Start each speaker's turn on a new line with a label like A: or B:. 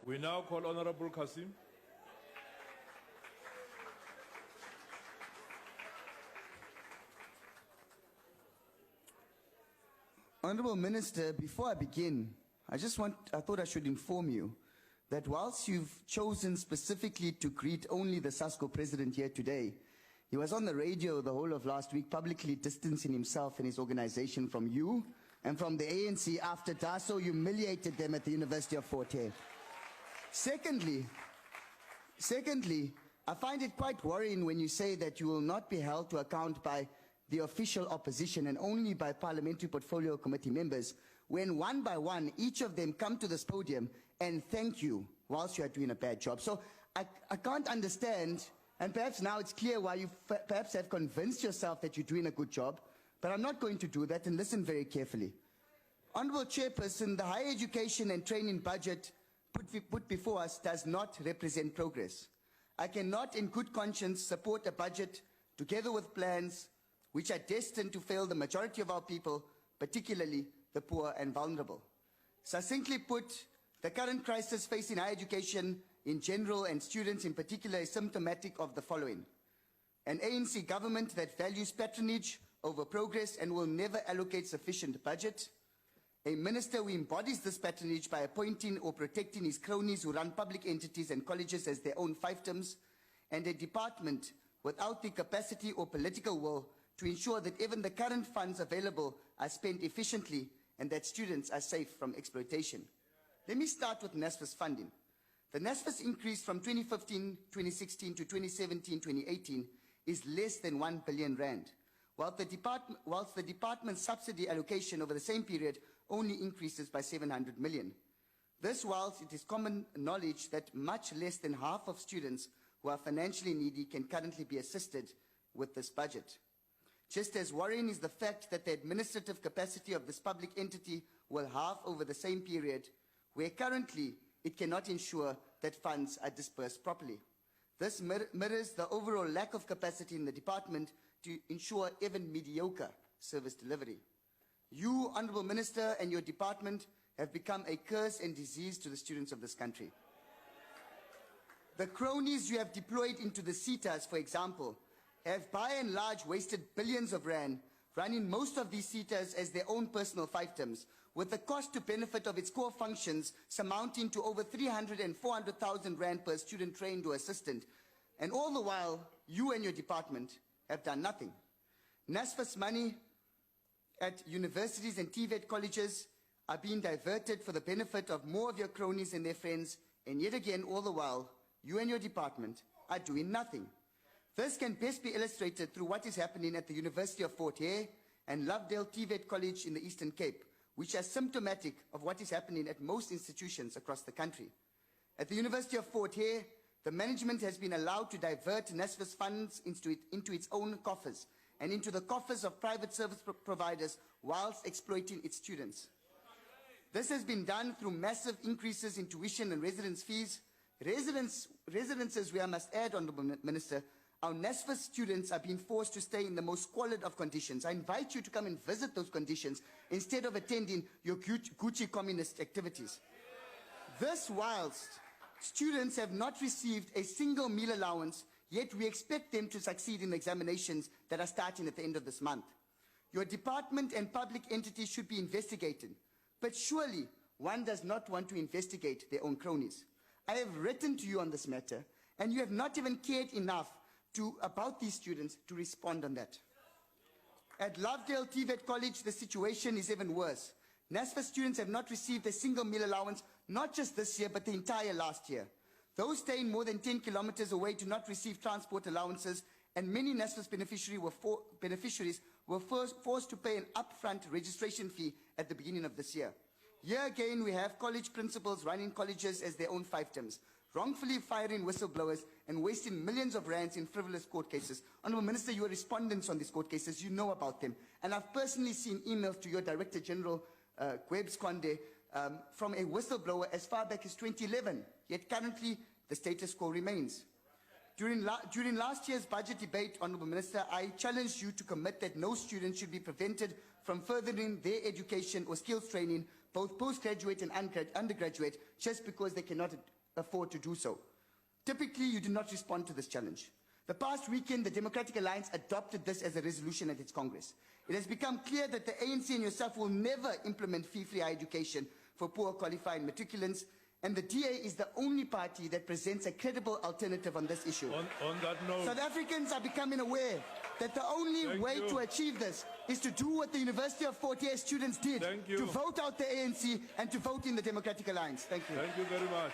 A: We now call Honorable Kasim.
B: Honorable Minister, before I begin, I thought I should inform you that whilst you've chosen specifically to greet only the SASCO president here today, he was on the radio the whole of last week publicly distancing himself and his organization from you and from the ANC after DASO humiliated them at the University of Fort Hare. Secondly, I find it quite worrying when you say that you will not be held to account by the official opposition and only by Parliamentary Portfolio Committee members, when one by one, each of them come to this podium and thank you whilst you are doing a bad job. So I can't understand, and perhaps now it's clear why you perhaps have convinced yourself that you're doing a good job, but I'm not going to do that, and listen very carefully. Honourable Chairperson, the higher education and training budget put before us does not represent progress. I cannot in good conscience support a budget together with plans which are destined to fail the majority of our people, particularly the poor and vulnerable. Succinctly put, the current crisis facing higher education in general and students in particular is symptomatic of the following: an ANC government that values patronage over progress and will never allocate sufficient budget, a minister who embodies this patronage by appointing or protecting his cronies who run public entities and colleges as their own fiefdoms, and a department without the capacity or political will to ensure that even the current funds available are spent efficiently and that students are safe from exploitation. Let me start with NSFAS funding. The NSFAS increase from 2015-2016 to 2017-2018 is less than 1 billion rand, whilst the department's subsidy allocation over the same period only increases by 700 million. This whilst it is common knowledge that much less than half of students who are financially needy can currently be assisted with this budget. Just as worrying is the fact that the administrative capacity of this public entity will halve over the same period, where currently it cannot ensure that funds are dispersed properly. This mirrors the overall lack of capacity in the department to ensure even mediocre service delivery. You, Honourable Minister, and your department have become a curse and disease to the students of this country. The cronies you have deployed into the CETAs, for example, have by and large wasted billions of rand, running most of these CETAs as their own personal fiefdoms, with the cost to benefit of its core functions surmounting to over 300,000 and 400,000 rand per student trained or assistant. And all the while, you and your department have done nothing. NSFAS money at universities and TVET colleges are being diverted for the benefit of more of your cronies and their friends, and yet again, all the while, you and your department are doing nothing. This can best be illustrated through what is happening at the University of Fort Hare and Lovedale TVET College in the Eastern Cape, which are symptomatic of what is happening at most institutions across the country. At the University of Fort Hare, the management has been allowed to divert NSFAS funds into its own coffers and into the coffers of private service providers whilst exploiting its students. This has been done through massive increases in tuition and residence fees. Residences, where I must add, Honourable Minister, our NSFAS students are being forced to stay in the most squalid of conditions. I invite you to come and visit those conditions instead of attending your Gucci communist activities. This whilst students have not received a single meal allowance, yet we expect them to succeed in the examinations that are starting at the end of this month. Your department and public entities should be investigated, but surely one does not want to investigate their own cronies. I have written to you on this matter, and you have not even cared enough about these students to respond on that. At Lovedale TVET College, the situation is even worse. NSFAS students have not received a single meal allowance, not just this year, but the entire last year. Those staying more than 10 kilometers away do not receive transport allowances, and many NSFAS beneficiaries were forced to pay an upfront registration fee at the beginning of this year. Here again, we have college principals running colleges as their own fiefdoms, wrongfully firing whistleblowers and wasting millions of rands in frivolous court cases. Honourable Minister, you are respondents on these court cases. You know about them. And I've personally seen emails to your Director General, Gwebs Konde, from a whistleblower as far back as 2011. Yet currently, the status quo remains. During last year's budget debate, Honourable Minister, I challenged you to commit that no student should be prevented from furthering their education or skills training both postgraduate and undergraduate, just because they cannot afford to do so. Typically, you do not respond to this challenge. The past weekend, the Democratic Alliance adopted this as a resolution at its Congress. It has become clear that the ANC and yourself will never implement fee-free higher education for poor qualifying matriculants, and the DA is the only party that presents a credible alternative on this issue.
A: On that note,
B: South Africans are becoming aware that the only way to achieve this is to do what the University of Fort Hare students did, to vote out the ANC and to vote in the Democratic Alliance. Thank you.
A: Thank you very much.